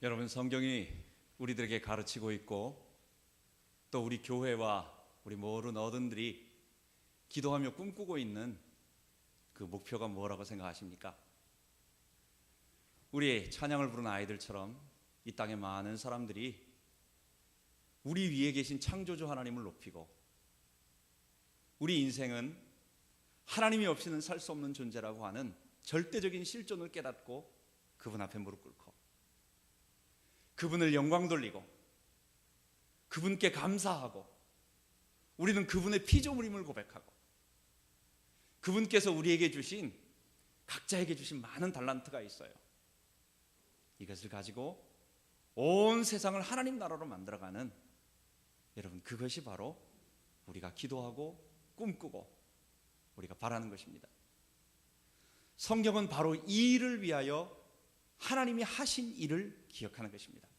여러분, 성경이 우리들에게 가르치고 있고 또 우리 교회와 우리 모든 어른들이 기도하며 꿈꾸고 있는 그 목표가 뭐라고 생각하십니까? 우리 찬양을 부르는 아이들처럼 이 땅에 많은 사람들이 우리 위에 계신 창조주 하나님을 높이고, 우리 인생은 하나님이 없이는 살 수 없는 존재라고 하는 절대적인 실존을 깨닫고 그분 앞에 무릎 꿇고 그분을 영광 돌리고 그분께 감사하고, 우리는 그분의 피조물임을 고백하고, 그분께서 우리에게 주신, 각자에게 주신 많은 달란트가 있어요. 이것을 가지고 온 세상을 하나님 나라로 만들어가는, 여러분, 그것이 바로 우리가 기도하고 꿈꾸고 우리가 바라는 것입니다. 성경은 바로 이 일을 위하여 하나님이 하신 일을 기억하는 것입니다.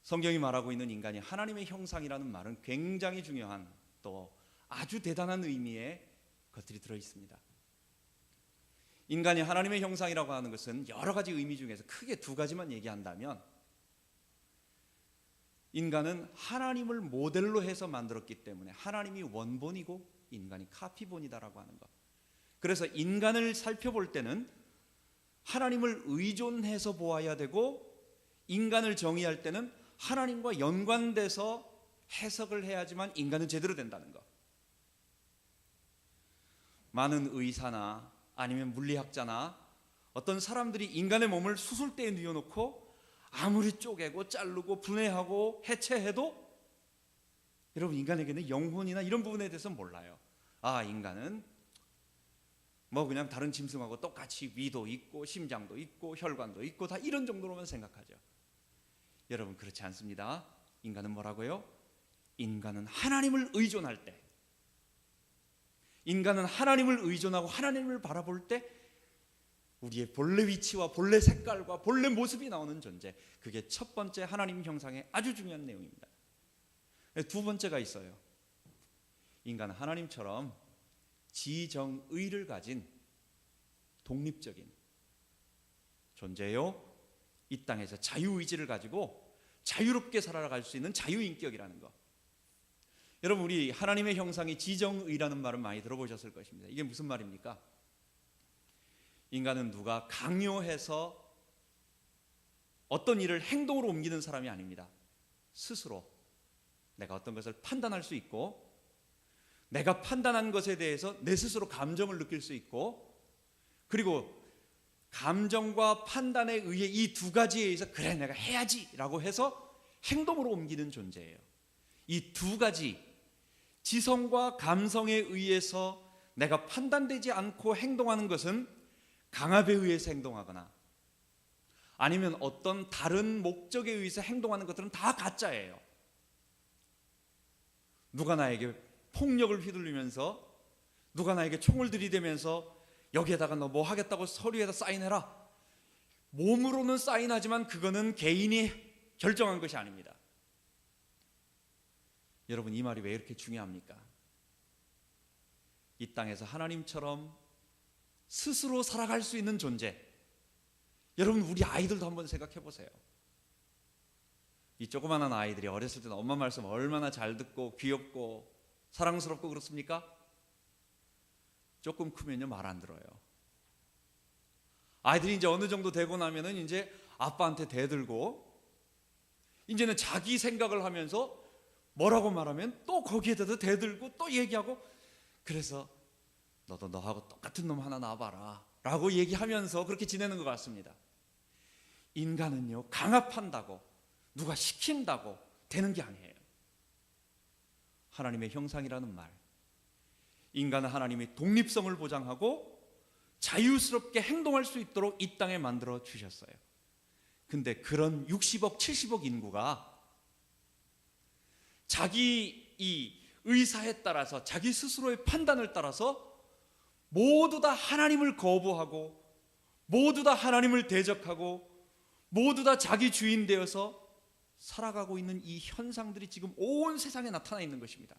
성경이 말하고 있는 인간이 하나님의 형상이라는 말은 굉장히 중요한, 또 아주 대단한 의미의 것들이 들어 있습니다. 인간이 하나님의 형상이라고 하는 것은 여러 가지 의미 중에서 크게 두 가지만 얘기한다면, 인간은 하나님을 모델로 해서 만들었기 때문에 하나님이 원본이고 인간이 카피본이다라고 하는 것. 그래서 인간을 살펴볼 때는 하나님을 의존해서 보아야 되고, 인간을 정의할 때는 하나님과 연관돼서 해석을 해야지만 인간은 제대로 된다는 것. 많은 의사나 아니면 물리학자나 어떤 사람들이 인간의 몸을 수술대에 뉘어놓고 아무리 쪼개고 자르고 분해하고 해체해도, 여러분, 인간에게는 영혼이나 이런 부분에 대해서 몰라요. 아, 인간은 뭐 그냥 다른 짐승하고 똑같이 위도 있고 심장도 있고 혈관도 있고 다 이런 정도로만 생각하죠. 여러분, 그렇지 않습니다. 인간은 뭐라고요? 인간은 하나님을 의존할 때, 인간은 하나님을 의존하고 하나님을 바라볼 때 우리의 본래 위치와 본래 색깔과 본래 모습이 나오는 존재, 그게 첫 번째 하나님 형상의 아주 중요한 내용입니다. 두 번째가 있어요. 인간은 하나님처럼 지정의를 가진 독립적인 존재요, 이 땅에서 자유의지를 가지고 자유롭게 살아갈 수 있는 자유인격이라는 것. 여러분, 우리 하나님의 형상이 지정의라는 말은 많이 들어보셨을 것입니다. 이게 무슨 말입니까? 인간은 누가 강요해서 어떤 일을 행동으로 옮기는 사람이 아닙니다. 스스로 내가 어떤 것을 판단할 수 있고, 내가 판단한 것에 대해서 내 스스로 감정을 느낄 수 있고, 그리고 감정과 판단에 의해 이 두 가지에 의해서 그래 내가 해야지 라고 해서 행동으로 옮기는 존재예요. 이 두 가지, 지성과 감성에 의해서 내가 판단되지 않고 행동하는 것은 강압에 의해서 행동하거나 아니면 어떤 다른 목적에 의해서 행동하는 것들은 다 가짜예요. 누가 나에게 폭력을 휘둘리면서, 누가 나에게 총을 들이대면서 여기에다가 너 뭐 하겠다고 서류에다 사인해라, 몸으로는 사인하지만 그거는 개인이 결정한 것이 아닙니다. 여러분, 이 말이 왜 이렇게 중요합니까? 이 땅에서 하나님처럼 스스로 살아갈 수 있는 존재, 여러분, 우리 아이들도 한번 생각해 보세요. 이 조그마한 아이들이 어렸을 때는 엄마 말씀 얼마나 잘 듣고 귀엽고 사랑스럽고 그렇습니까? 조금 크면요 말 안 들어요. 아이들이 이제 어느 정도 되고 나면은 이제 아빠한테 대들고, 이제는 자기 생각을 하면서 뭐라고 말하면 또 거기에다가 대들고 또 얘기하고, 그래서 너도 너하고 똑같은 놈 하나 낳아봐라 라고 얘기하면서 그렇게 지내는 것 같습니다. 인간은요, 강압한다고 누가 시킨다고 되는 게 아니에요. 하나님의 형상이라는 말, 인간은 하나님의 독립성을 보장하고 자유스럽게 행동할 수 있도록 이 땅에 만들어 주셨어요. 근데 그런 60억 70억 인구가 자기 이 의사에 따라서, 자기 스스로의 판단을 따라서 모두 다 하나님을 거부하고, 모두 다 하나님을 대적하고, 모두 다 자기 주인 되어서 살아가고 있는 이 현상들이 지금 온 세상에 나타나 있는 것입니다.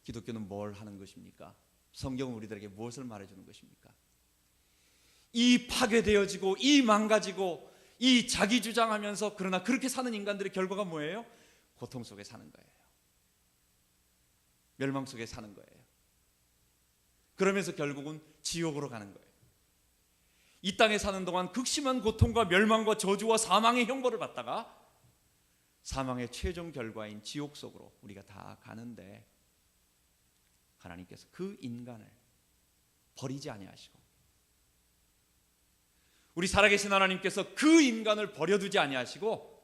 기독교는 뭘 하는 것입니까? 성경은 우리들에게 무엇을 말해주는 것입니까? 이 파괴되어지고 이 망가지고 이 자기 주장하면서 그러나 그렇게 사는 인간들의 결과가 뭐예요? 고통 속에 사는 거예요. 멸망 속에 사는 거예요. 그러면서 결국은 지옥으로 가는 거예요. 이 땅에 사는 동안 극심한 고통과 멸망과 저주와 사망의 형벌을 받다가 사망의 최종 결과인 지옥 속으로 우리가 다 가는데, 하나님께서 그 인간을 버리지 아니하시고, 우리 살아계신 하나님께서 그 인간을 버려두지 아니하시고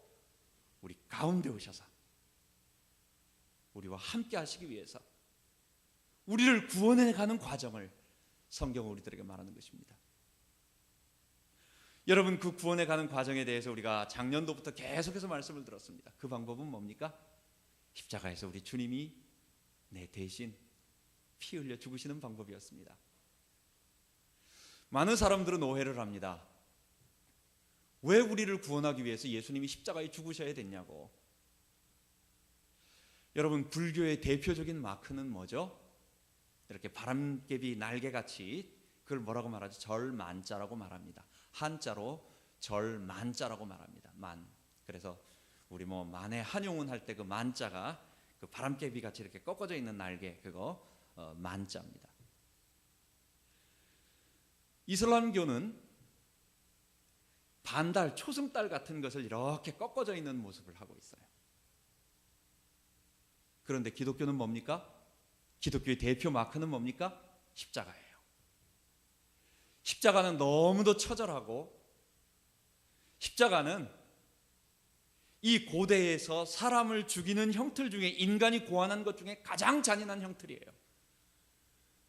우리 가운데 오셔서 우리와 함께 하시기 위해서 우리를 구원해 가는 과정을 성경은 우리들에게 말하는 것입니다. 여러분, 그 구원해 가는 과정에 대해서 우리가 작년도부터 계속해서 말씀을 들었습니다. 그 방법은 뭡니까? 십자가에서 우리 주님이 내 대신 피 흘려 죽으시는 방법이었습니다. 많은 사람들은 오해를 합니다. 왜 우리를 구원하기 위해서 예수님이 십자가에 죽으셔야 됐냐고. 여러분, 불교의 대표적인 마크는 뭐죠? 이렇게 바람개비 날개같이, 그걸 뭐라고 말하죠? 절만자라고 말합니다. 한자로 절만자라고 말합니다. 만. 그래서 우리 만에 한용운 할 때 그 만자가 그 바람개비 같이 이렇게 꺾어져 있는 날개, 그거 만자입니다. 이슬람교는 반달, 초승달 같은 것을 이렇게 꺾어져 있는 모습을 하고 있어요. 그런데 기독교는 뭡니까? 기독교의 대표 마크는 뭡니까? 십자가예요. 십자가는 너무도 처절하고, 십자가는 이 고대에서 사람을 죽이는 형틀 중에, 인간이 고안한 것 중에 가장 잔인한 형틀이에요.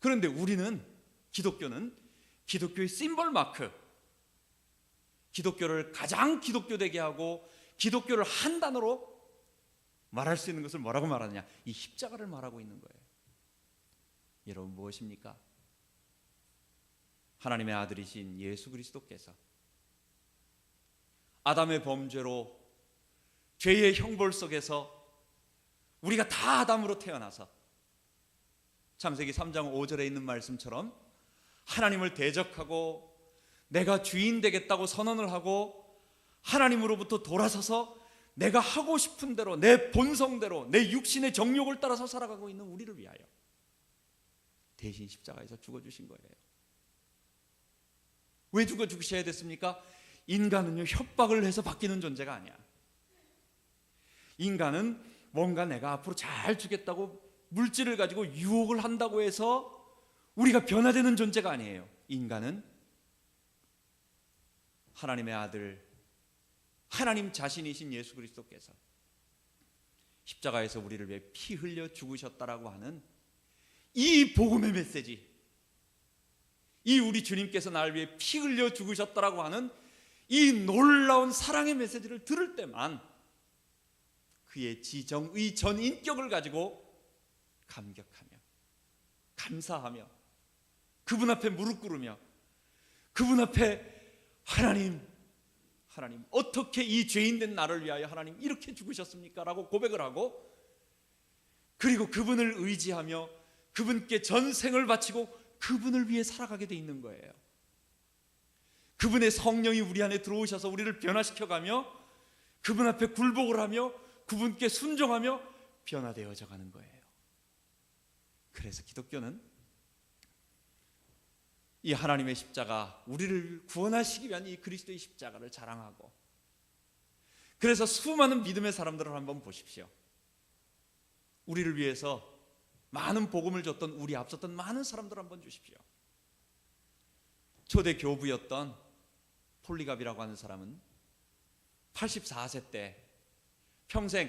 그런데 우리는, 기독교는 기독교의 심볼 마크, 기독교를 가장 기독교되게 하고 기독교를 한 단어로 말할 수 있는 것을 뭐라고 말하느냐? 이 십자가를 말하고 있는 거예요. 여러분, 무엇입니까? 하나님의 아들이신 예수 그리스도께서 아담의 범죄로 죄의 형벌 속에서 우리가 다 아담으로 태어나서 창세기 3장 5절에 있는 말씀처럼 하나님을 대적하고 내가 주인 되겠다고 선언을 하고 하나님으로부터 돌아서서 내가 하고 싶은 대로, 내 본성대로, 내 육신의 정욕을 따라서 살아가고 있는 우리를 위하여 대신 십자가에서 죽어주신 거예요. 왜 죽어주셔야 됐습니까? 인간은요, 협박을 해서 바뀌는 존재가 아니야. 인간은 뭔가 내가 앞으로 잘 주겠다고 물질을 가지고 유혹을 한다고 해서 우리가 변화되는 존재가 아니에요. 인간은 하나님의 아들, 하나님 자신이신 예수 그리스도께서 십자가에서 우리를 위해 피 흘려 죽으셨다라고 하는 이 복음의 메시지, 이 우리 주님께서 나를 위해 피 흘려 죽으셨다라고 하는 이 놀라운 사랑의 메시지를 들을 때만 그의 지정의 전인격을 가지고 감격하며 감사하며 그분 앞에 무릎 꿇으며 그분 앞에 하나님 어떻게 이 죄인된 나를 위하여 하나님 이렇게 죽으셨습니까? 라고 고백을 하고, 그리고 그분을 의지하며 그분께 전생을 바치고 그분을 위해 살아가게 돼 있는 거예요. 그분의 성령이 우리 안에 들어오셔서 우리를 변화시켜가며 그분 앞에 굴복을 하며 그분께 순종하며 변화되어져 가는 거예요. 그래서 기독교는 이 하나님의 십자가, 우리를 구원하시기 위한 이 그리스도의 십자가를 자랑하고, 그래서 수많은 믿음의 사람들을 한번 보십시오. 우리를 위해서 많은 복음을 줬던 우리 앞섰던 많은 사람들 한번 주십시오. 초대 교부였던 폴리갑이라고 하는 사람은 84세 때 평생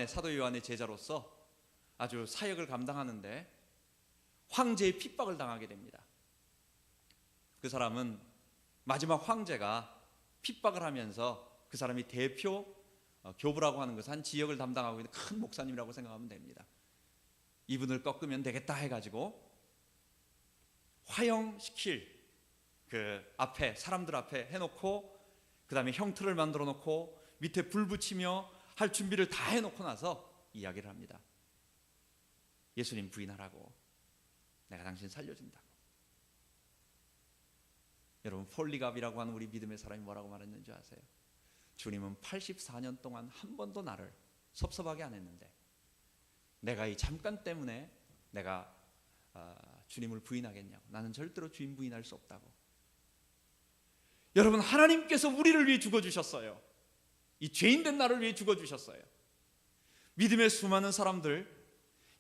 사도 요한의 제자로서 아주 사역을 감당하는데 황제의 핍박을 당하게 됩니다. 그 사람은 마지막 황제가 핍박을 하면서, 그 사람이 대표 교부라고 하는 것은 한 지역을 담당하고 있는 큰 목사님이라고 생각하면 됩니다. 이분을 꺾으면 되겠다 해가지고 화형시킬 그 앞에, 사람들 앞에 해놓고, 그 다음에 형틀을 만들어 놓고 밑에 불 붙이며 할 준비를 다 해놓고 나서 이야기를 합니다. 예수님 부인하라고, 내가 당신 살려준다고. 여러분, 폴리갑이라고 하는 우리 믿음의 사람이 뭐라고 말했는지 아세요? 주님은 84년 동안 한 번도 나를 섭섭하게 안 했는데 내가 이 잠깐 때문에 내가 주님을 부인하겠냐고. 나는 절대로 주님 부인할 수 없다고. 여러분, 하나님께서 우리를 위해 죽어주셨어요. 이 죄인된 나를 위해 죽어주셨어요. 믿음의 수많은 사람들,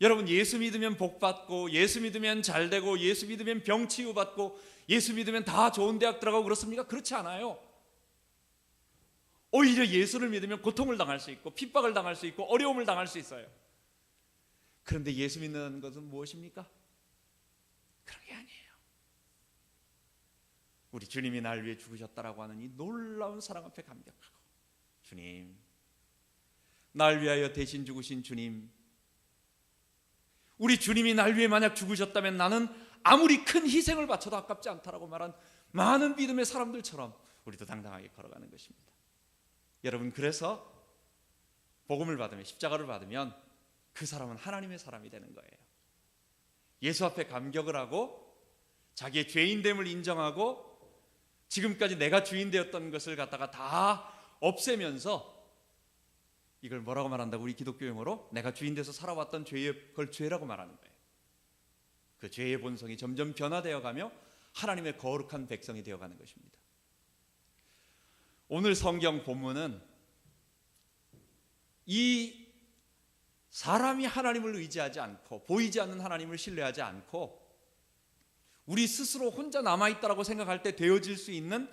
여러분, 예수 믿으면 복받고, 예수 믿으면 잘되고, 예수 믿으면 병 치유받고, 예수 믿으면 다 좋은 대학 들어가고 그렇습니까? 그렇지 않아요. 오히려 예수를 믿으면 고통을 당할 수 있고, 핍박을 당할 수 있고, 어려움을 당할 수 있어요. 그런데 예수 믿는 것은 무엇입니까? 그런 게 아니에요. 우리 주님이 날 위해 죽으셨다라고 하는 이 놀라운 사랑 앞에 감격하고, 주님, 날 위하여 대신 죽으신 주님, 우리 주님이 날 위해 만약 죽으셨다면 나는 아무리 큰 희생을 바쳐도 아깝지 않다라고 말한 많은 믿음의 사람들처럼 우리도 당당하게 걸어가는 것입니다. 여러분, 그래서 복음을 받으면, 십자가를 받으면 그 사람은 하나님의 사람이 되는 거예요. 예수 앞에 감격을 하고 자기의 죄인됨을 인정하고 지금까지 내가 주인 되었던 것을 갖다가 다 없애면서, 이걸 뭐라고 말한다고? 우리 기독교 용어로 내가 주인 돼서 살아왔던 죄의 그걸 죄라고 말하는 거예요. 그 죄의 본성이 점점 변화되어 가며 하나님의 거룩한 백성이 되어가는 것입니다. 오늘 성경 본문은 이 사람이 하나님을 의지하지 않고 보이지 않는 하나님을 신뢰하지 않고 우리 스스로 혼자 남아있다라고 생각할 때 되어질 수 있는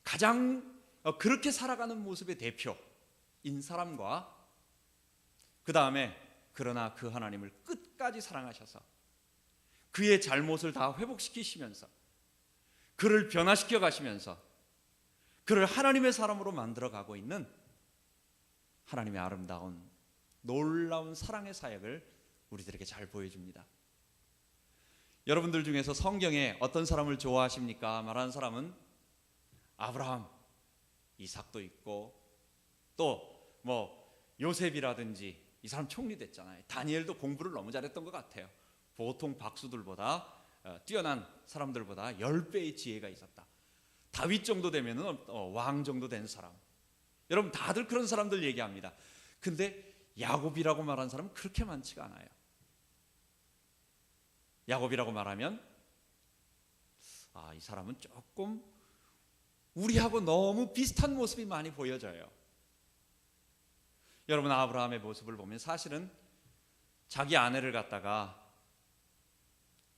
가장 그렇게 살아가는 모습의 대표인 사람과, 그 다음에 그러나 그 하나님을 끝까지 사랑하셔서 그의 잘못을 다 회복시키시면서 그를 변화시켜 가시면서 그를 하나님의 사람으로 만들어 가고 있는 하나님의 아름다운 놀라운 사랑의 사역을 우리들에게 잘 보여줍니다. 여러분들 중에서 성경에 어떤 사람을 좋아하십니까? 말하는 사람은 아브라함, 이삭도 있고 또 요셉이라든지, 이 사람 총리 됐잖아요. 다니엘도 공부를 너무 잘했던 것 같아요. 보통 박수들보다 뛰어난 사람들보다 10배의 지혜가 있었다. 다윗 정도 되면 왕 정도 된 사람. 여러분, 다들 그런 사람들 얘기합니다. 근데 야곱이라고 말하는 사람은 그렇게 많지가 않아요. 야곱이라고 말하면 이 사람은 조금 우리하고 너무 비슷한 모습이 많이 보여져요. 여러분, 아브라함의 모습을 보면 사실은 자기 아내를 갖다가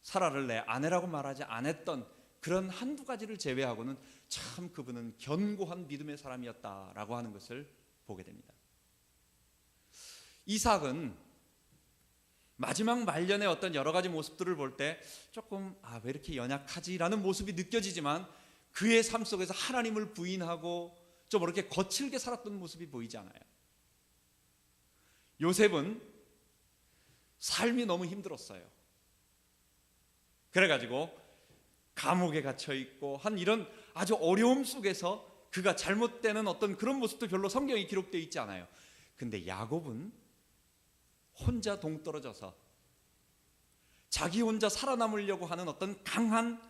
사라를 내 아내라고 말하지 않았던 그런 한두 가지를 제외하고는 참 그분은 견고한 믿음의 사람이었다라고 하는 것을 보게 됩니다. 이삭은 마지막 말년의 어떤 여러 가지 모습들을 볼 때 조금 왜 이렇게 연약하지라는 모습이 느껴지지만 그의 삶 속에서 하나님을 부인하고 좀 이렇게 거칠게 살았던 모습이 보이지 않아요. 요셉은 삶이 너무 힘들었어요. 그래가지고 감옥에 갇혀 있고 한 이런 아주 어려움 속에서 그가 잘못되는 어떤 그런 모습도 별로 성경에 기록되어 있지 않아요. 근데 야곱은 혼자 동떨어져서 자기 혼자 살아남으려고 하는 어떤 강한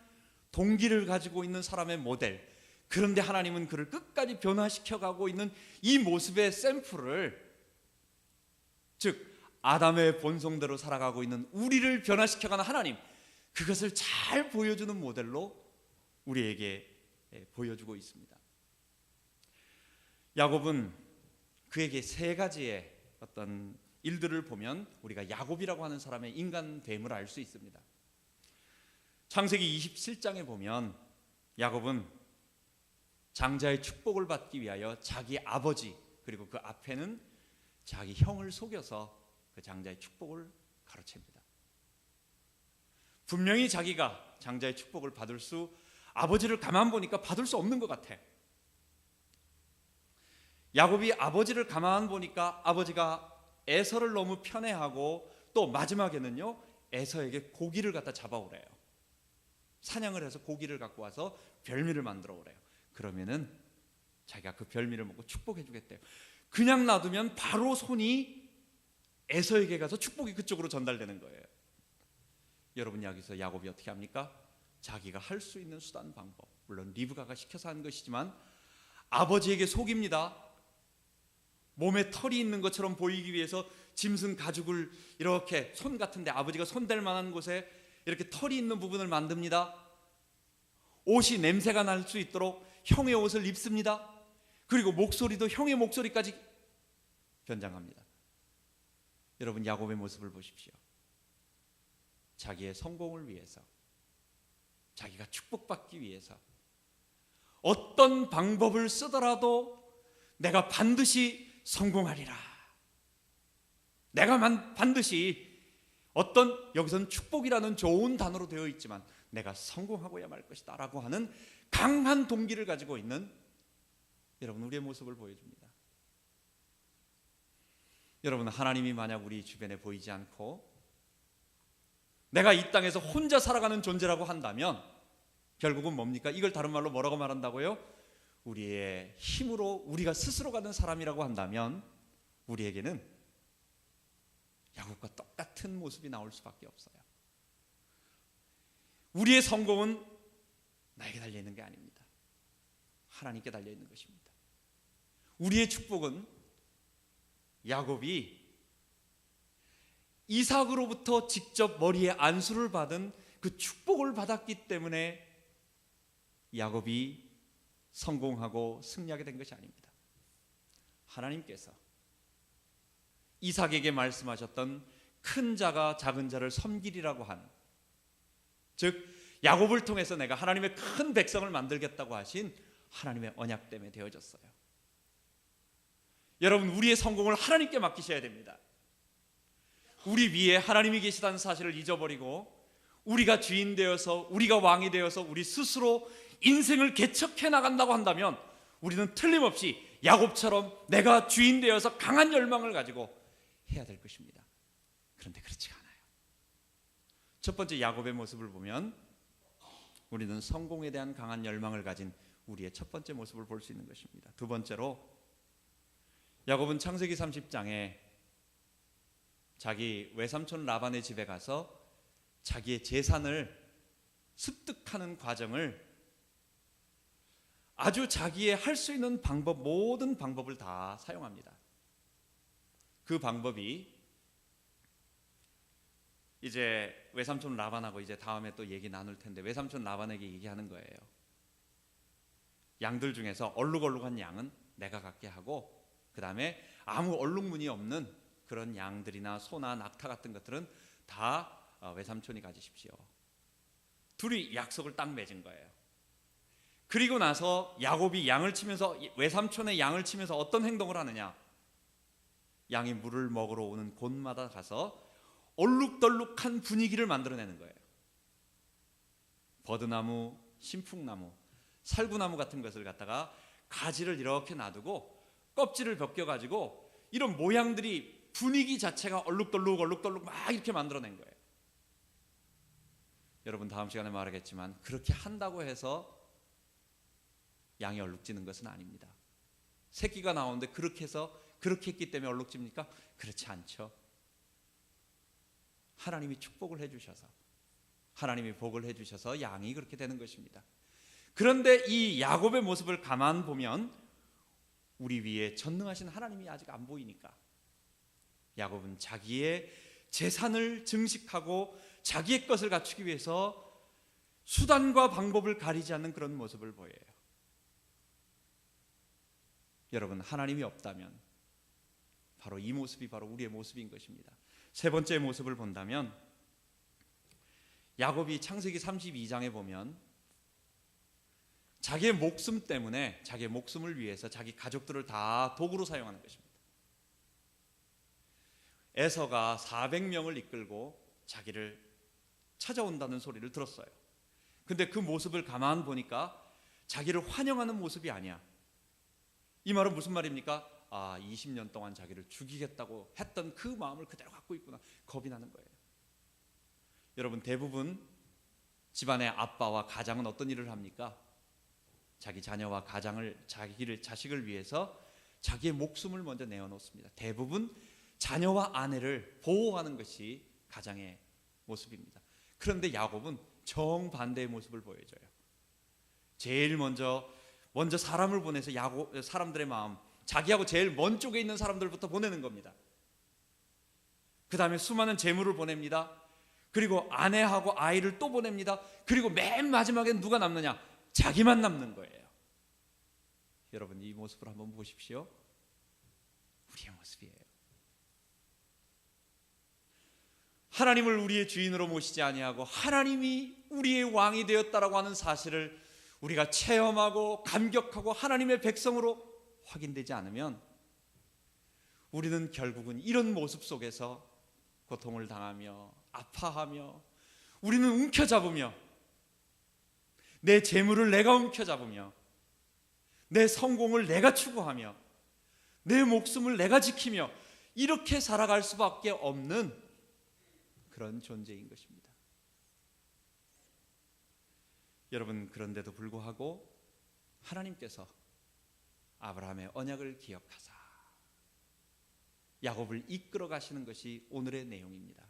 동기를 가지고 있는 사람의 모델, 그런데 하나님은 그를 끝까지 변화시켜가고 있는 이 모습의 샘플을, 즉 아담의 본성대로 살아가고 있는 우리를 변화시켜가는 하나님, 그것을 잘 보여주는 모델로 우리에게 보여주고 있습니다. 야곱은 그에게 세 가지의 어떤 일들을 보면 우리가 야곱이라고 하는 사람의 인간됨을 알 수 있습니다. 창세기 27장에 보면 야곱은 장자의 축복을 받기 위하여 자기 아버지, 그리고 그 앞에는 자기 형을 속여서 그 장자의 축복을 가로챕니다. 분명히 자기가 장자의 축복을 받을 아버지를 가만 보니까 받을 수 없는 것 같아. 야곱이 아버지를 가만 보니까 아버지가 에서를 너무 편애하고 또 마지막에는요, 에서에게 고기를 갖다 잡아오래요. 사냥을 해서 고기를 갖고 와서 별미를 만들어 오래요. 그러면은 자기가 그 별미를 먹고 축복해 주겠대요. 그냥 놔두면 바로 손이 에서에게 가서 축복이 그쪽으로 전달되는 거예요. 여러분, 여기서 야곱이 어떻게 합니까? 자기가 할 수 있는 수단 방법, 물론 리브가가 시켜서 한 것이지만 아버지에게 속입니다. 몸에 털이 있는 것처럼 보이기 위해서 짐승 가죽을 이렇게 손 같은데 아버지가 손댈 만한 곳에 이렇게 털이 있는 부분을 만듭니다. 옷이 냄새가 날 수 있도록 형의 옷을 입습니다. 그리고 목소리도 형의 목소리까지 변장합니다. 여러분, 야곱의 모습을 보십시오. 자기의 성공을 위해서, 자기가 축복받기 위해서 어떤 방법을 쓰더라도 내가 반드시 성공하리라. 내가 반드시 어떤, 여기서는 축복이라는 좋은 단어로 되어 있지만 내가 성공하고야 말 것이다 라고 하는 강한 동기를 가지고 있는 여러분, 우리의 모습을 보여줍니다. 여러분, 하나님이 만약 우리 주변에 보이지 않고 내가 이 땅에서 혼자 살아가는 존재라고 한다면 결국은 뭡니까? 이걸 다른 말로 뭐라고 말한다고요? 우리의 힘으로 우리가 스스로 가는 사람이라고 한다면 우리에게는 야곱과 똑같은 모습이 나올 수밖에 없어요. 우리의 성공은 나에게 달려있는 게 아닙니다. 하나님께 달려있는 것입니다. 우리의 축복은 야곱이 이삭으로부터 직접 머리에 안수를 받은 그 축복을 받았기 때문에 야곱이 성공하고 승리하게 된 것이 아닙니다. 하나님께서 이삭에게 말씀하셨던 큰 자가 작은 자를 섬기리라고 한, 즉 야곱을 통해서 내가 하나님의 큰 백성을 만들겠다고 하신 하나님의 언약 때문에 되어졌어요. 여러분, 우리의 성공을 하나님께 맡기셔야 됩니다. 우리 위에 하나님이 계시다는 사실을 잊어버리고 우리가 주인 되어서, 우리가 왕이 되어서 우리 스스로 인생을 개척해 나간다고 한다면 우리는 틀림없이 야곱처럼 내가 주인 되어서 강한 열망을 가지고 해야 될 것입니다. 그런데 그렇지가 않아요. 첫 번째, 야곱의 모습을 보면 우리는 성공에 대한 강한 열망을 가진 우리의 첫 번째 모습을 볼 수 있는 것입니다. 두 번째로, 야곱은 창세기 30장에 자기 외삼촌 라반의 집에 가서 자기의 재산을 습득하는 과정을 아주 자기의 할 수 있는 방법, 모든 방법을 다 사용합니다. 그 방법이 이제 외삼촌 라반하고 이제 다음에 또 얘기 나눌 텐데, 외삼촌 라반에게 얘기하는 거예요. 양들 중에서 얼룩얼룩한 양은 내가 갖게 하고, 그 다음에 아무 얼룩무늬 없는 그런 양들이나 소나 낙타 같은 것들은 다 외삼촌이 가지십시오. 둘이 약속을 딱 맺은 거예요. 그리고 나서 야곱이 양을 치면서, 외삼촌의 양을 치면서 어떤 행동을 하느냐, 양이 물을 먹으러 오는 곳마다 가서 얼룩덜룩한 분위기를 만들어내는 거예요. 버드나무, 신풍나무, 살구나무 같은 것을 갖다가 가지를 이렇게 놔두고 껍질을 벗겨가지고 이런 모양들이, 분위기 자체가 얼룩덜룩 막 이렇게 만들어낸 거예요. 여러분, 다음 시간에 말하겠지만 그렇게 한다고 해서 양이 얼룩지는 것은 아닙니다. 새끼가 나오는데 그렇게 했기 때문에 얼룩집니까? 그렇지 않죠. 하나님이 축복을 해주셔서, 하나님이 복을 해주셔서 양이 그렇게 되는 것입니다. 그런데 이 야곱의 모습을 가만 보면 우리 위에 전능하신 하나님이 아직 안 보이니까 야곱은 자기의 재산을 증식하고 자기의 것을 갖추기 위해서 수단과 방법을 가리지 않는 그런 모습을 보여요. 여러분, 하나님이 없다면 바로 이 모습이 바로 우리의 모습인 것입니다. 세 번째 모습을 본다면, 야곱이 창세기 32장에 보면 자기의 목숨 때문에, 자기의 목숨을 위해서 자기 가족들을 다 도구로 사용하는 것입니다. 에서가 400명을 이끌고 자기를 찾아온다는 소리를 들었어요. 근데 그 모습을 가만 보니까 자기를 환영하는 모습이 아니야. 이 말은 무슨 말입니까? 20년 동안 자기를 죽이겠다고 했던 그 마음을 그대로 갖고 있구나. 겁이 나는 거예요. 여러분, 대부분 집안의 아빠와 가장은 어떤 일을 합니까? 자기 자녀와 자식을 위해서 자기의 목숨을 먼저 내어놓습니다. 대부분 자녀와 아내를 보호하는 것이 가장의 모습입니다. 그런데 야곱은 정반대의 모습을 보여줘요. 제일 먼저 사람을 보내서 사람들의 마음, 자기하고 제일 먼 쪽에 있는 사람들부터 보내는 겁니다. 그 다음에 수많은 재물을 보냅니다. 그리고 아내하고 아이를 또 보냅니다. 그리고 맨 마지막엔 누가 남느냐? 자기만 남는 거예요. 여러분, 이 모습을 한번 보십시오. 우리의 모습이에요. 하나님을 우리의 주인으로 모시지 아니하고 하나님이 우리의 왕이 되었다라고 하는 사실을 우리가 체험하고 감격하고 하나님의 백성으로 확인되지 않으면 우리는 결국은 이런 모습 속에서 고통을 당하며 아파하며, 우리는 움켜잡으며, 내 재물을 내가 움켜잡으며, 내 성공을 내가 추구하며, 내 목숨을 내가 지키며, 이렇게 살아갈 수밖에 없는 그런 존재인 것입니다. 여러분, 그런데도 불구하고 하나님께서 아브라함의 언약을 기억하사 야곱을 이끌어 가시는 것이 오늘의 내용입니다.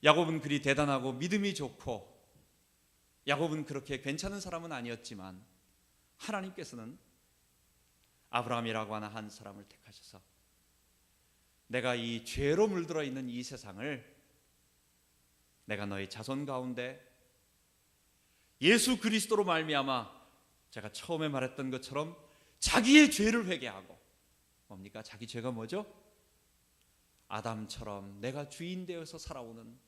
야곱은 그리 대단하고 믿음이 좋고, 야곱은 그렇게 괜찮은 사람은 아니었지만 하나님께서는 아브라함이라고 하는 한 사람을 택하셔서 내가 이 죄로 물들어 있는 이 세상을 내가 너의 자손 가운데 예수 그리스도로 말미암아, 제가 처음에 말했던 것처럼 자기의 죄를 회개하고, 뭡니까? 자기 죄가 뭐죠? 아담처럼 내가 주인 되어서 살아오는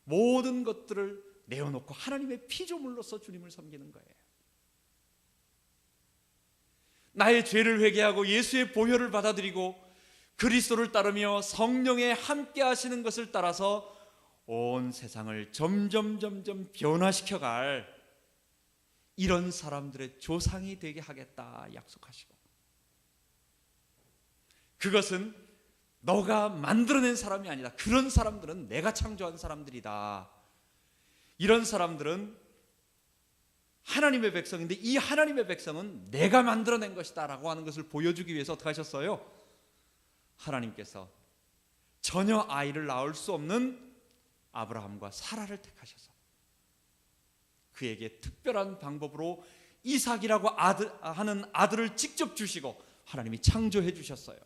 모든 것들을 내어놓고 하나님의 피조물로서 주님을 섬기는 거예요. 나의 죄를 회개하고 예수의 보혈을 받아들이고 그리스도를 따르며 성령에 함께 하시는 것을 따라서 온 세상을 점점 변화시켜갈 이런 사람들의 조상이 되게 하겠다 약속하시고, 그것은 너가 만들어낸 사람이 아니다. 그런 사람들은 내가 창조한 사람들이다. 이런 사람들은 하나님의 백성인데 이 하나님의 백성은 내가 만들어낸 것이다 라고 하는 것을 보여주기 위해서 어떻게 하셨어요? 하나님께서 전혀 아이를 낳을 수 없는 아브라함과 사라를 택하셔서 그에게 특별한 방법으로 이삭이라고 하는 아들을 직접 주시고 하나님이 창조해 주셨어요.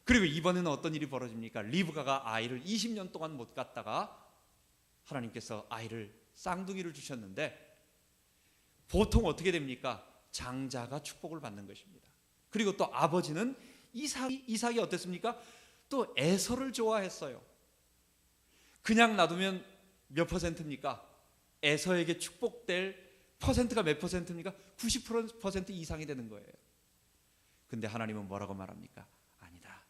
그리고 이번에는 어떤 일이 벌어집니까? 리브가가 아이를 20년 동안 못 갖다가 하나님께서 아이를 쌍둥이를 주셨는데 보통 어떻게 됩니까? 장자가 축복을 받는 것입니다. 그리고 또 아버지는 이삭이 어땠습니까? 또 에서를 좋아했어요. 그냥 놔두면 몇 퍼센트입니까? 에서에게 축복될 퍼센트가 몇 퍼센트입니까? 90% 이상이 되는 거예요. 근데 하나님은 뭐라고 말합니까? 아니다.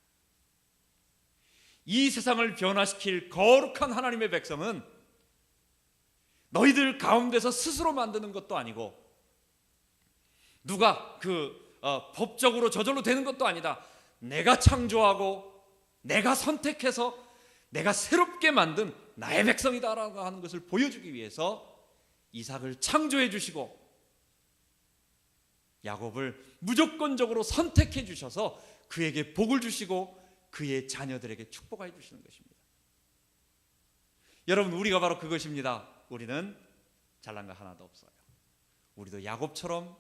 이 세상을 변화시킬 거룩한 하나님의 백성은 너희들 가운데서 스스로 만드는 것도 아니고 누가 법적으로 저절로 되는 것도 아니다. 내가 창조하고 내가 선택해서 내가 새롭게 만든 나의 백성이다라고 하는 것을 보여주기 위해서 이삭을 창조해 주시고 야곱을 무조건적으로 선택해 주셔서 그에게 복을 주시고 그의 자녀들에게 축복해 주시는 것입니다. 여러분, 우리가 바로 그것입니다. 우리는 잘난 거 하나도 없어요. 우리도 야곱처럼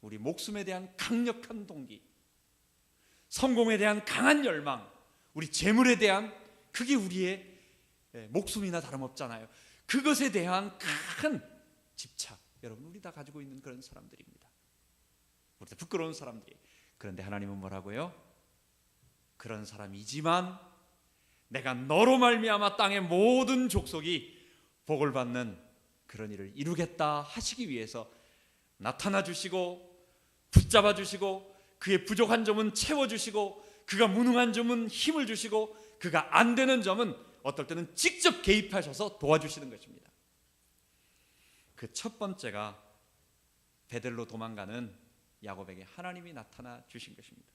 우리 목숨에 대한 강력한 동기, 성공에 대한 강한 열망, 우리 재물에 대한, 그게 우리의 목숨이나 다름없잖아요. 그것에 대한 큰 집착, 여러분 우리 다 가지고 있는 그런 사람들입니다. 우리도 부끄러운 사람들이. 그런데 하나님은 뭐라고요? 그런 사람이지만 내가 너로 말미암아 땅의 모든 족속이 복을 받는 그런 일을 이루겠다 하시기 위해서 나타나 주시고 붙잡아 주시고 그의 부족한 점은 채워주시고 그가 무능한 점은 힘을 주시고 그가 안 되는 점은 어떨 때는 직접 개입하셔서 도와주시는 것입니다. 그 첫 번째가 베델로 도망가는 야곱에게 하나님이 나타나 주신 것입니다.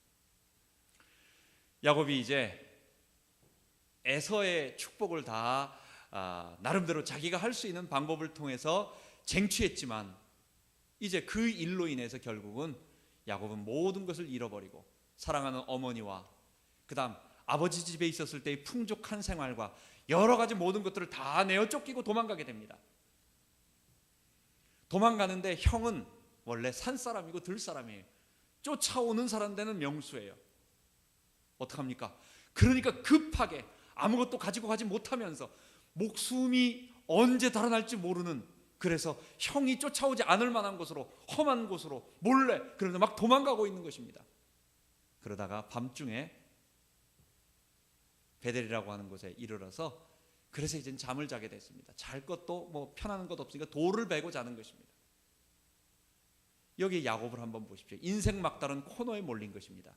야곱이 이제 에서의 축복을 다 나름대로 자기가 할 수 있는 방법을 통해서 쟁취했지만 이제 그 일로 인해서 결국은 야곱은 모든 것을 잃어버리고 사랑하는 어머니와 그 다음 아버지 집에 있었을 때의 풍족한 생활과 여러 가지 모든 것들을 다 내어 쫓기고 도망가게 됩니다. 도망가는데 형은 원래 산 사람이고 들 사람이에요. 쫓아오는 사람 되는 명수예요. 어떡합니까? 그러니까 급하게 아무것도 가지고 가지 못하면서 목숨이 언제 달아날지 모르는, 그래서 형이 쫓아오지 않을 만한 곳으로, 험한 곳으로 몰래 그러다 막 도망가고 있는 것입니다. 그러다가 밤중에 베델이라고 하는 곳에 이르러서, 그래서 이제 잠을 자게 됐습니다. 잘 것도 뭐 편안한 것 없으니까 돌을 베고 자는 것입니다. 여기 야곱을 한번 보십시오. 인생 막다른 코너에 몰린 것입니다.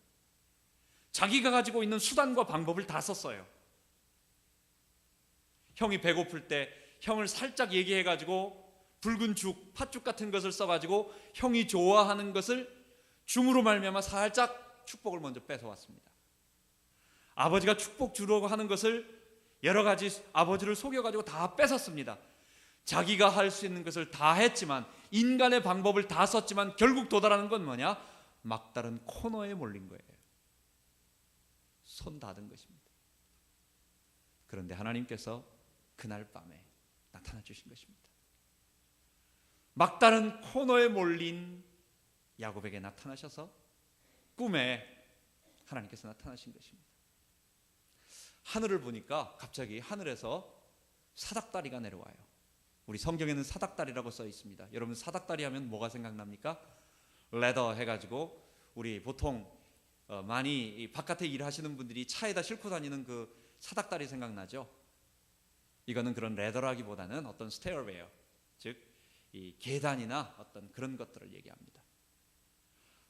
자기가 가지고 있는 수단과 방법을 다 썼어요. 형이 배고플 때 형을 살짝 얘기해가지고 붉은 죽, 팥죽 같은 것을 써가지고 형이 좋아하는 것을 줌으로 말미암아 살짝 축복을 먼저 뺏어왔습니다. 아버지가 축복 주려고 하는 것을 여러 가지 아버지를 속여가지고 다 뺏었습니다. 자기가 할 수 있는 것을 다 했지만, 인간의 방법을 다 썼지만 결국 도달하는 건 뭐냐? 막다른 코너에 몰린 거예요. 손 닫은 것입니다. 그런데 하나님께서 그날 밤에 나타나 주신 것입니다. 막다른 코너에 몰린 야곱에게 나타나셔서 꿈에 하나님께서 나타나신 것입니다. 하늘을 보니까 갑자기 하늘에서 사닥다리가 내려와요. 우리 성경에는 사닥다리라고 써 있습니다. 여러분, 사닥다리 하면 뭐가 생각납니까? 레더 해가지고 우리 보통 많이 바깥에 일하시는 분들이 차에다 싣고 다니는 그 사닥다리 생각나죠? 이거는 그런 레더라기보다는 어떤 스테어웨어, 즉 이 계단이나 어떤 그런 것들을 얘기합니다.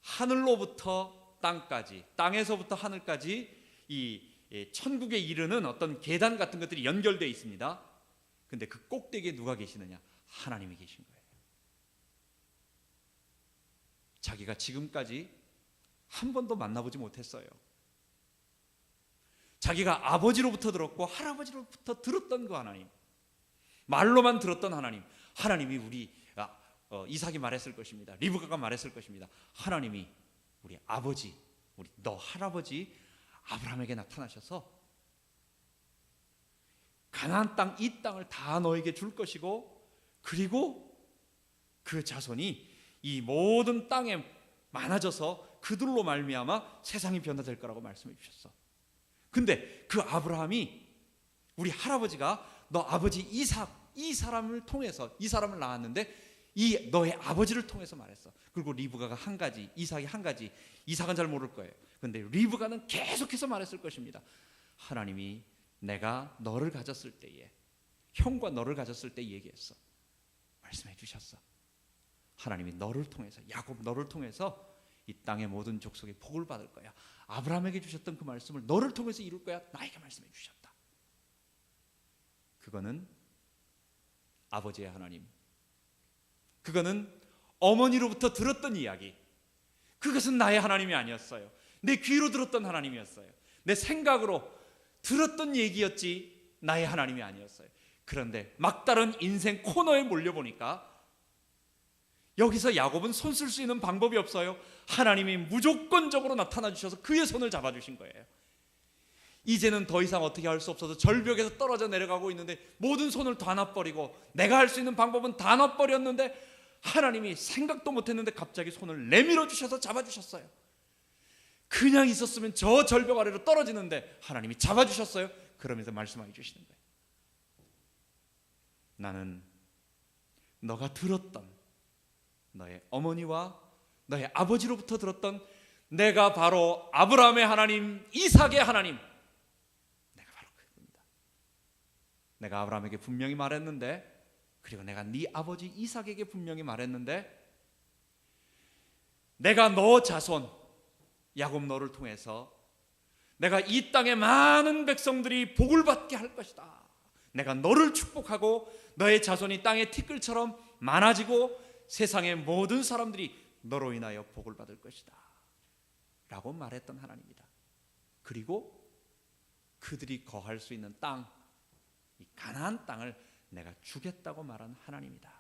하늘로부터 땅까지, 땅에서부터 하늘까지 이 천국에 이르는 어떤 계단 같은 것들이 연결되어 있습니다. 근데 그 꼭대기에 누가 계시느냐? 하나님이 계신 거예요. 자기가 지금까지 한 번도 만나보지 못했어요. 자기가 아버지로부터 들었고 할아버지로부터 들었던 그 하나님, 말로만 들었던 하나님, 하나님이 우리 이삭이 말했을 것입니다. 리브가가 말했을 것입니다. 하나님이 우리 아버지, 우리 너 할아버지 아브라함에게 나타나셔서 가나안 땅, 이 땅을 다 너에게 줄 것이고, 그리고 그 자손이 이 모든 땅에 많아져서 그들로 말미암아 세상이 변화될 거라고 말씀해 주셨어. 근데 그 아브라함이, 우리 할아버지가 너 아버지 이삭, 이 사람을 통해서, 이 사람을 낳았는데 이 너의 아버지를 통해서 말했어. 그리고 리브가가 한 가지, 이삭이 한 가지. 이삭은 잘 모를 거예요. 근데 리브가는 계속해서 말했을 것입니다. 하나님이 내가 너를 가졌을 때에, 형과 너를 가졌을 때 얘기했어. 말씀해 주셨어. 하나님이 너를 통해서, 야곱 너를 통해서 이 땅의 모든 족속이 복을 받을 거야. 아브라함에게 주셨던 그 말씀을 너를 통해서 이룰 거야. 나에게 말씀해 주셨다. 그거는 아버지의 하나님, 그거는 어머니로부터 들었던 이야기, 그것은 나의 하나님이 아니었어요. 내 귀로 들었던 하나님이었어요. 내 생각으로 들었던 얘기였지 나의 하나님이 아니었어요. 그런데 막다른 인생 코너에 몰려보니까 여기서 야곱은 손 쓸 수 있는 방법이 없어요. 하나님이 무조건적으로 나타나 주셔서 그의 손을 잡아주신 거예요. 이제는 더 이상 어떻게 할 수 없어서 절벽에서 떨어져 내려가고 있는데 모든 손을 다 놔버리고 내가 할 수 있는 방법은 다 놔버렸는데 하나님이 생각도 못했는데 갑자기 손을 내밀어 주셔서 잡아주셨어요. 그냥 있었으면 저 절벽 아래로 떨어지는데 하나님이 잡아주셨어요. 그러면서 말씀해 주시는 거예요. 나는 너가 들었던, 너의 어머니와 너의 아버지로부터 들었던, 내가 바로 아브라함의 하나님, 이삭의 하나님, 내가 바로 그겁니다. 내가 아브라함에게 분명히 말했는데, 그리고 내가 네 아버지 이삭에게 분명히 말했는데, 내가 너 자손 야곱 너를 통해서 내가 이 땅의 많은 백성들이 복을 받게 할 것이다. 내가 너를 축복하고 너의 자손이 땅의 티끌처럼 많아지고 세상의 모든 사람들이 너로 인하여 복을 받을 것이다 라고 말했던 하나님이다. 그리고 그들이 거할 수 있는 땅, 이 가나안 땅을 내가 주겠다고 말한 하나님이다.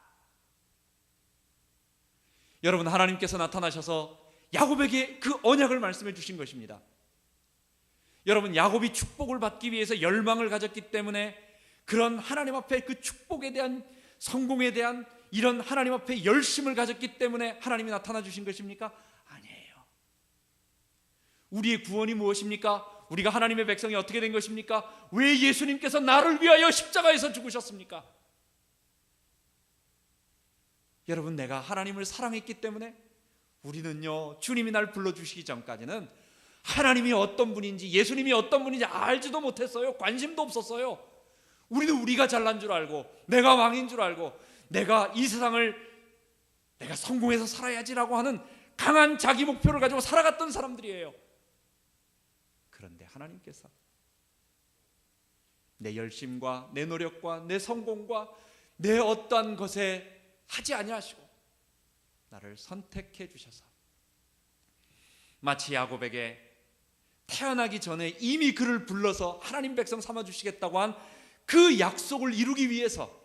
여러분, 하나님께서 나타나셔서 야곱에게 그 언약을 말씀해 주신 것입니다. 여러분, 야곱이 축복을 받기 위해서 열망을 가졌기 때문에 그런 하나님 앞에 그 축복에 대한, 성공에 대한 이런 하나님 앞에 열심을 가졌기 때문에 하나님이 나타나 주신 것입니까? 아니에요. 우리의 구원이 무엇입니까? 우리가 하나님의 백성이 어떻게 된 것입니까? 왜 예수님께서 나를 위하여 십자가에서 죽으셨습니까? 여러분, 내가 하나님을 사랑했기 때문에 우리는요, 주님이 날 불러주시기 전까지는 하나님이 어떤 분인지, 예수님이 어떤 분인지 알지도 못했어요. 관심도 없었어요. 우리는 우리가 잘난 줄 알고, 내가 왕인 줄 알고, 내가 이 세상을 내가 성공해서 살아야지라고 하는 강한 자기 목표를 가지고 살아갔던 사람들이에요. 그런데 하나님께서 내 열심과 내 노력과 내 성공과 내 어떠한 것에 하지 아니하시고 나를 선택해 주셔서 마치 야곱에게 태어나기 전에 이미 그를 불러서 하나님 백성 삼아 주시겠다고 한 그 약속을 이루기 위해서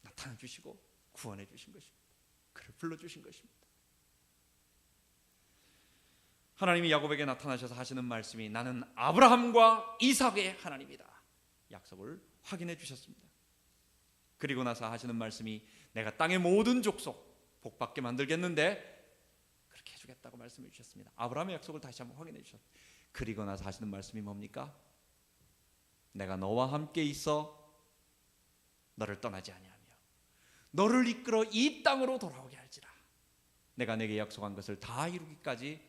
나타나 주시고 구원해 주신 것입니다. 그를 불러 주신 것입니다. 하나님이 야곱에게 나타나셔서 하시는 말씀이 나는 아브라함과 이삭의 하나님이다. 약속을 확인해 주셨습니다. 그리고 나서 하시는 말씀이 내가 땅의 모든 족속 복받게 만들겠는데 그렇게 해주겠다고 말씀해 주셨습니다. 아브라함의 약속을 다시 한번 확인해 주셨습니다. 그리고 나서 하시는 말씀이 뭡니까? 내가 너와 함께 있어 너를 떠나지 아니하며 너를 이끌어 이 땅으로 돌아오게 할지라. 내가 내게 약속한 것을 다 이루기까지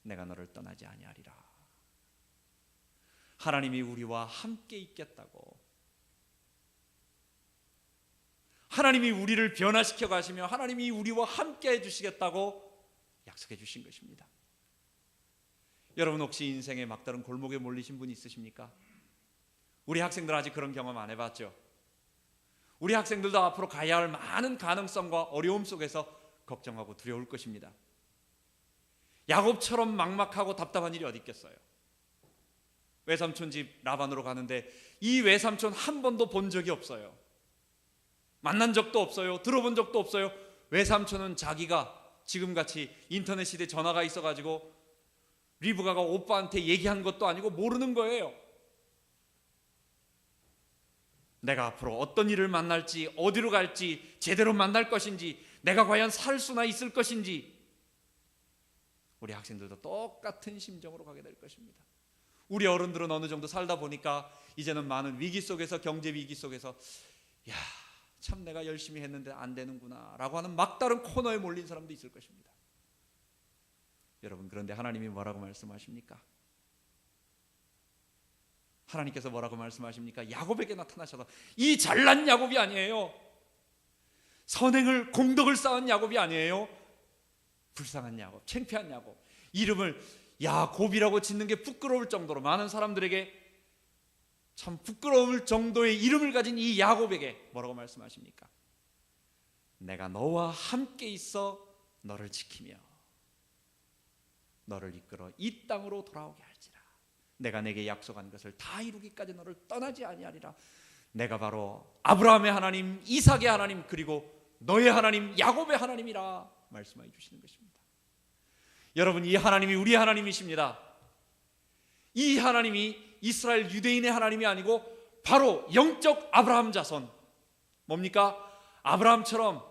내가 너를 떠나지 아니하리라. 하나님이 우리와 함께 있겠다고, 하나님이 우리를 변화시켜 가시며 하나님이 우리와 함께 해주시겠다고 약속해 주신 것입니다. 여러분, 혹시 인생의 막다른 골목에 몰리신 분 있으십니까? 우리 학생들 아직 그런 경험 안 해봤죠? 우리 학생들도 앞으로 가야 할 많은 가능성과 어려움 속에서 걱정하고 두려울 것입니다. 야곱처럼 막막하고 답답한 일이 어디 있겠어요? 외삼촌 집 라반으로 가는데 이 외삼촌 한 번도 본 적이 없어요. 만난 적도 없어요. 들어본 적도 없어요. 외삼촌은 자기가 지금같이 인터넷 시대 전화가 있어가지고 리브가가 오빠한테 얘기한 것도 아니고 모르는 거예요. 내가 앞으로 어떤 일을 만날지, 어디로 갈지, 제대로 만날 것인지, 내가 과연 살 수나 있을 것인지, 우리 학생들도 똑같은 심정으로 가게 될 것입니다. 우리 어른들은 어느 정도 살다 보니까 이제는 많은 위기 속에서, 경제 위기 속에서 야, 참 내가 열심히 했는데 안 되는구나 라고 하는 막다른 코너에 몰린 사람도 있을 것입니다. 여러분, 그런데 하나님이 뭐라고 말씀하십니까? 하나님께서 뭐라고 말씀하십니까? 야곱에게 나타나셔서, 이 잘난 야곱이 아니에요. 선행을, 공덕을 쌓은 야곱이 아니에요. 불쌍한 야곱, 창피한 야곱, 이름을 야곱이라고 짓는 게 부끄러울 정도로 많은 사람들에게 참 부끄러울 정도의 이름을 가진 이 야곱에게 뭐라고 말씀하십니까? 내가 너와 함께 있어 너를 지키며 너를 이끌어 이 땅으로 돌아오게 할지라. 내가 내게 약속한 것을 다 이루기까지 너를 떠나지 아니하리라. 내가 바로 아브라함의 하나님, 이삭의 하나님, 그리고 너의 하나님, 야곱의 하나님이라 말씀해 주시는 것입니다. 여러분, 이 하나님이 우리 하나님이십니다. 이 하나님이 이스라엘 유대인의 하나님이 아니고 바로 영적 아브라함 자손, 뭡니까? 아브라함처럼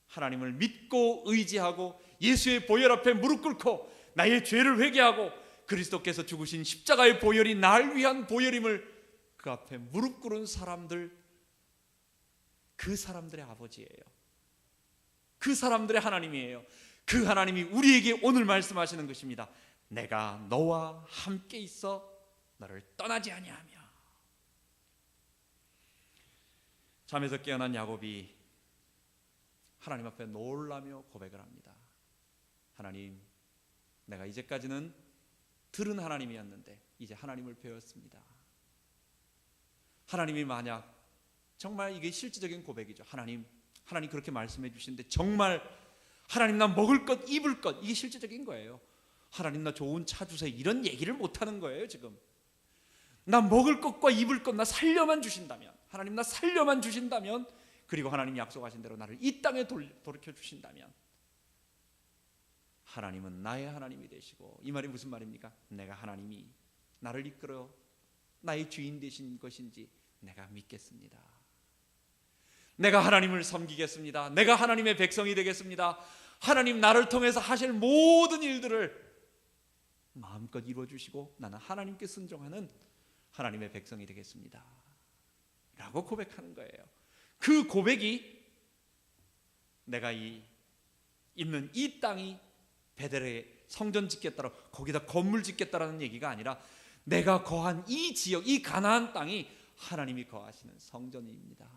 하나님을 믿고 의지하고 예수의 보혈 앞에 무릎 꿇고 나의 죄를 회개하고 그리스도께서 죽으신 십자가의 보혈이 날 위한 보혈임을 그 앞에 무릎 꿇은 사람들, 그 사람들의 아버지예요. 그 사람들의 하나님이에요. 그 하나님이 우리에게 오늘 말씀하시는 것입니다. 내가 너와 함께 있어 너를 떠나지 아니하며. 잠에서 깨어난 야곱이 하나님 앞에 놀라며 고백을 합니다. 하나님, 내가 이제까지는 들은 하나님이었는데 이제 하나님을 배웠습니다. 하나님이 만약 정말 이게 실질적인 고백이죠. 하나님 그렇게 말씀해 주시는데 정말 하나님 나 먹을 것 입을 것, 이게 실질적인 거예요. 하나님 나 좋은 차 주세요, 이런 얘기를 못하는 거예요. 지금 나 먹을 것과 입을 것 나 살려만 주신다면, 하나님 나 살려만 주신다면, 그리고 하나님 약속하신 대로 나를 이 땅에 돌이켜 주신다면 하나님은 나의 하나님이 되시고, 이 말이 무슨 말입니까? 내가 하나님이 나를 이끌어 나의 주인 되신 것인지 내가 믿겠습니다. 내가 하나님을 섬기겠습니다. 내가 하나님의 백성이 되겠습니다. 하나님 나를 통해서 하실 모든 일들을 마음껏 이루어주시고 나는 하나님께 순종하는 하나님의 백성이 되겠습니다 라고 고백하는 거예요. 그 고백이 내가 있는 이 땅이 베델에 성전 짓겠다라, 거기다 건물 짓겠다라는 얘기가 아니라 내가 거한 이 지역, 이 가나안 땅이 하나님이 거하시는 성전입니다.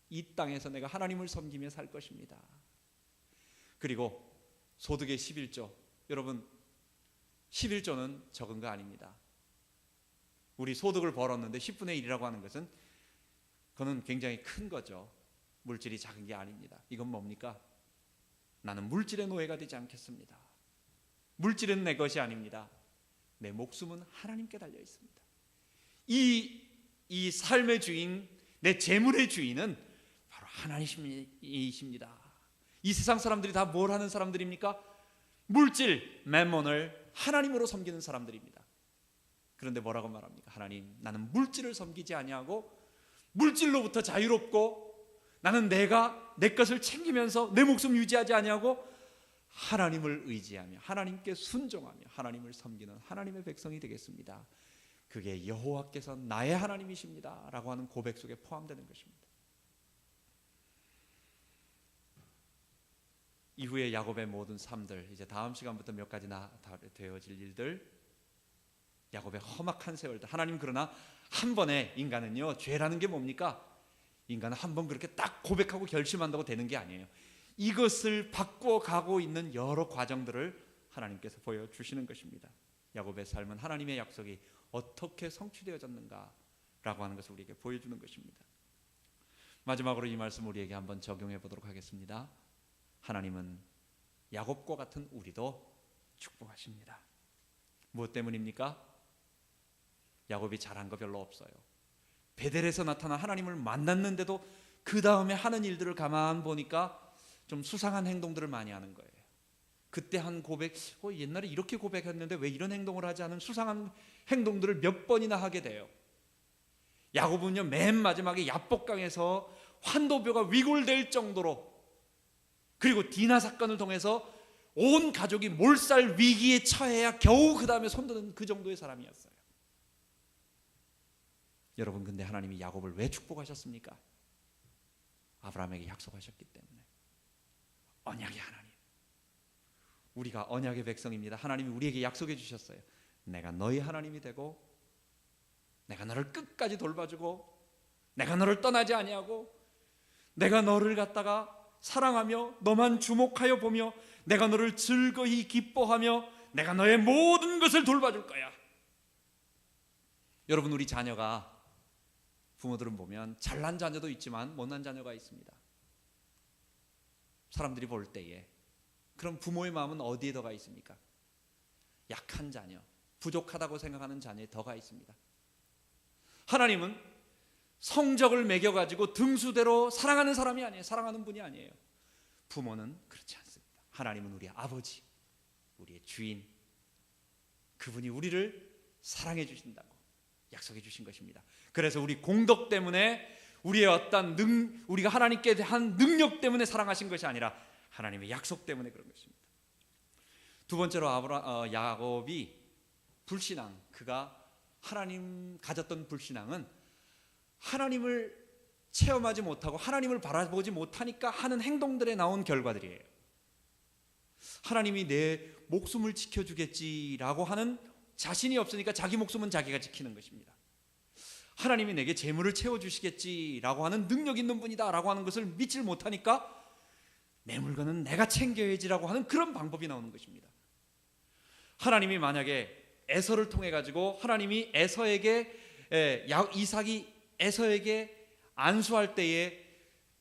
이 땅에서 내가 하나님을 섬기며 살 것입니다. 그리고 소득의 11조, 여러분 11조는 적은 거 아닙니다. 우리 소득을 벌었는데 10분의 1이라고 하는 것은 그건 굉장히 큰 거죠. 물질이 작은 게 아닙니다. 이건 뭡니까? 나는 물질의 노예가 되지 않겠습니다. 물질은 내 것이 아닙니다. 내 목숨은 하나님께 달려 있습니다. 이 삶의 주인, 내 재물의 주인은 바로 하나님이십니다. 이 세상 사람들이 다 뭘 하는 사람들입니까? 물질, 맴몬을 하나님으로 섬기는 사람들입니다. 그런데 뭐라고 말합니까? 하나님, 나는 물질을 섬기지 아니하고 물질로부터 자유롭고 나는 내가 내 것을 챙기면서 내 목숨 유지하지 아니하고 하나님을 의지하며 하나님께 순종하며 하나님을 섬기는 하나님의 백성이 되겠습니다. 그게 여호와께서 나의 하나님이십니다 라고 하는 고백 속에 포함되는 것입니다. 이후에 야곱의 모든 삶들, 이제 다음 시간부터 몇 가지나 되어질 일들, 야곱의 험악한 세월들. 하나님 그러나 한 번에 인간은요, 죄라는 게 뭡니까? 인간은 한 번 그렇게 딱 고백하고 결심한다고 되는 게 아니에요. 이것을 바꿔가고 있는 여러 과정들을 하나님께서 보여주시는 것입니다. 야곱의 삶은 하나님의 약속이 어떻게 성취되어졌는가 라고 하는 것을 우리에게 보여주는 것입니다. 마지막으로 이 말씀 우리에게 한번 적용해 보도록 하겠습니다. 하나님은 야곱과 같은 우리도 축복하십니다. 무엇 때문입니까? 야곱이 잘한 거 별로 없어요. 베델에서 나타난 하나님을 만났는데도 그 다음에 하는 일들을 가만 보니까 좀 수상한 행동들을 많이 하는 거예요. 그때 한 고백, 옛날에 이렇게 고백했는데 왜 이런 행동을 하지 않은 수상한 행동들을 몇 번이나 하게 돼요. 야곱은요, 맨 마지막에 야복강에서 환도뼈가 위골될 정도로, 그리고 디나 사건을 통해서 온 가족이 몰살 위기에 처해야 겨우 그 다음에 손드는 그 정도의 사람이었어요. 여러분, 근데 하나님이 야곱을 왜 축복하셨습니까? 아브라함에게 약속하셨기 때문에. 언약의 하나님, 우리가 언약의 백성입니다. 하나님이 우리에게 약속해 주셨어요. 내가 너희 하나님이 되고 내가 너를 끝까지 돌봐주고 내가 너를 떠나지 아니하고 내가 너를 갖다가 사랑하며 너만 주목하여 보며 내가 너를 즐거이 기뻐하며 내가 너의 모든 것을 돌봐줄 거야. 여러분, 우리 자녀가, 부모들은 보면 잘난 자녀도 있지만 못난 자녀가 있습니다. 사람들이 볼 때에 그럼 부모의 마음은 어디에 더가 있습니까? 약한 자녀, 부족하다고 생각하는 자녀에 더가 있습니다. 하나님은 성적을 매겨가지고 등수대로 사랑하는 사람이 아니에요. 사랑하는 분이 아니에요. 부모는 그렇지 않습니다. 하나님은 우리의 아버지, 우리의 주인, 그분이 우리를 사랑해 주신다고 약속해 주신 것입니다. 그래서 우리 공덕 때문에, 우리의 어떤 우리가 하나님께 한 능력 때문에 사랑하신 것이 아니라 하나님의 약속 때문에 그런 것입니다. 두 번째로 야곱이 불신앙, 그가 하나님 가졌던 불신앙은 하나님을 체험하지 못하고 하나님을 바라보지 못하니까 하는 행동들에 나온 결과들이에요. 하나님이 내 목숨을 지켜주겠지라고 하는 자신이 없으니까 자기 목숨은 자기가 지키는 것입니다. 하나님이 내게 재물을 채워주시겠지라고 하는 능력 있는 분이다라고 하는 것을 믿질 못하니까 내 물건은 내가 챙겨야지라고 하는 그런 방법이 나오는 것입니다. 하나님이 만약에 에서를 통해 가지고 하나님이 이삭이 에서에게 안수할 때에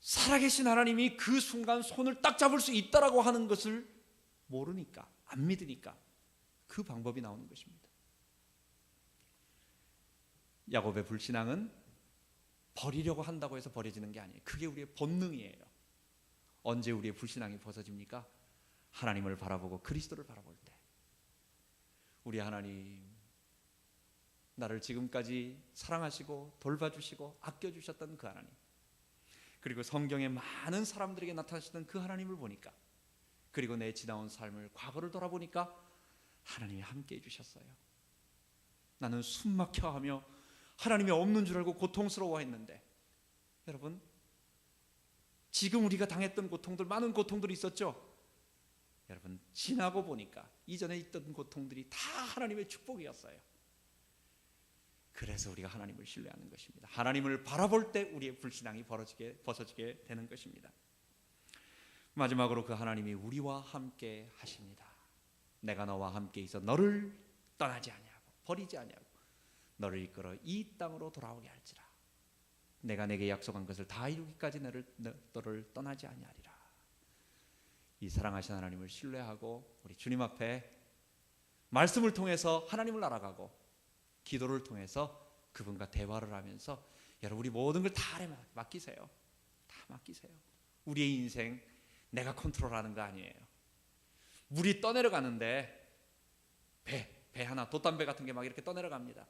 살아계신 하나님이 그 순간 손을 딱 잡을 수 있다라고 하는 것을 모르니까, 안 믿으니까 그 방법이 나오는 것입니다. 야곱의 불신앙은 버리려고 한다고 해서 버려지는 게 아니에요. 그게 우리의 본능이에요. 언제 우리의 불신앙이 벗어집니까? 하나님을 바라보고 그리스도를 바라볼 때. 우리 하나님, 나를 지금까지 사랑하시고 돌봐주시고 아껴주셨던 그 하나님, 그리고 성경에 많은 사람들에게 나타나시던 그 하나님을 보니까, 그리고 내 지나온 삶을, 과거를 돌아보니까 하나님이 함께 해주셨어요. 나는 숨막혀하며 하나님이 없는 줄 알고 고통스러워했는데, 여러분 지금 우리가 당했던 고통들, 많은 고통들이 있었죠. 여러분 지나고 보니까 이전에 있던 고통들이 다 하나님의 축복이었어요. 그래서 우리가 하나님을 신뢰하는 것입니다. 하나님을 바라볼 때 우리의 불신앙이 벗어지게 되는 것입니다. 마지막으로 그 하나님이 우리와 함께 하십니다. 내가 너와 함께 있어 너를 떠나지 아니하고 버리지 아니하고 너를 이끌어 이 땅으로 돌아오게 할지라. 내가 내게 약속한 것을 다 이루기까지 너를 떠나지 아니하리라. 이 사랑하신 하나님을 신뢰하고 우리 주님 앞에 말씀을 통해서 하나님을 알아가고 기도를 통해서 그분과 대화를 하면서, 여러분 우리 모든 걸 다 맡기세요. 다 맡기세요. 우리의 인생 내가 컨트롤하는 거 아니에요. 물이 떠내려가는데 배 하나, 돛담배 같은 게 막 이렇게 떠내려갑니다.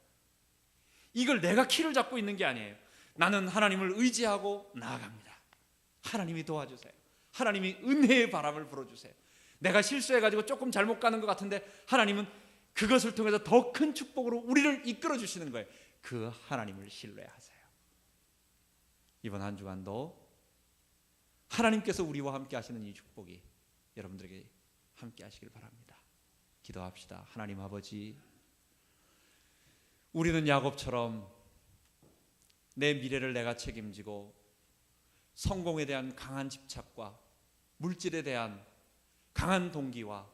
이걸 내가 키를 잡고 있는 게 아니에요. 나는 하나님을 의지하고 나아갑니다. 하나님이 도와주세요. 하나님이 은혜의 바람을 불어주세요. 내가 실수해가지고 조금 잘못 가는 것 같은데 하나님은 그것을 통해서 더 큰 축복으로 우리를 이끌어 주시는 거예요. 그 하나님을 신뢰하세요. 이번 한 주간도 하나님께서 우리와 함께 하시는 이 축복이 여러분들에게 함께 하시길 바랍니다. 기도합시다. 하나님 아버지, 우리는 야곱처럼 내 미래를 내가 책임지고 성공에 대한 강한 집착과 물질에 대한 강한 동기와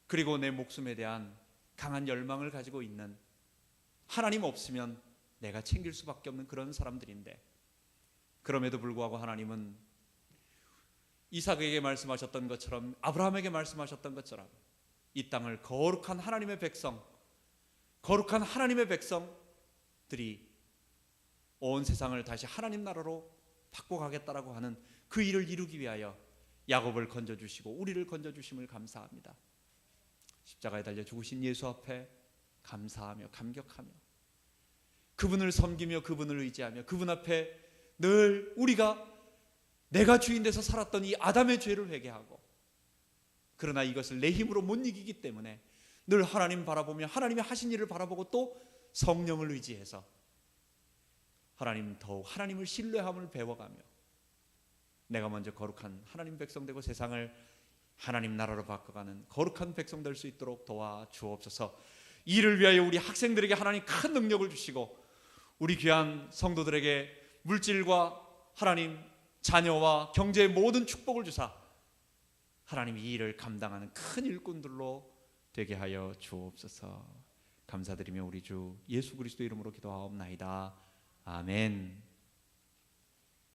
그리고 내 목숨에 대한 강한 열망을 가지고 있는, 하나님 없으면 내가 챙길 수밖에 없는 그런 사람들인데, 그럼에도 불구하고 하나님은 이삭에게 말씀하셨던 것처럼, 아브라함에게 말씀하셨던 것처럼 이 땅을 거룩한 하나님의 백성들이 온 세상을 다시 하나님 나라로 바꿔가겠다라고 하는 그 일을 이루기 위하여 야곱을 건져주시고 우리를 건져주심을 감사합니다. 십자가에 달려 죽으신 예수 앞에 감사하며 감격하며 그분을 섬기며 그분을 의지하며 그분 앞에 늘 내가 주인 돼서 살았던 이 아담의 죄를 회개하고, 그러나 이것을 내 힘으로 못 이기기 때문에 늘 하나님 바라보며 하나님이 하신 일을 바라보고 또 성령을 의지해서 하나님 더욱 하나님을 신뢰함을 배워가며 내가 먼저 거룩한 하나님 백성 되고 세상을 하나님 나라로 바꿔가는 거룩한 백성 될 수 있도록 도와주옵소서. 이를 위하여 우리 학생들에게 하나님 큰 능력을 주시고 우리 귀한 성도들에게 물질과 하나님 자녀와 경제의 모든 축복을 주사 하나님 이 일을 감당하는 큰 일꾼들로 되게 하여 주옵소서. 감사드리며 우리 주 예수 그리스도 이름으로 기도하옵나이다. 아멘.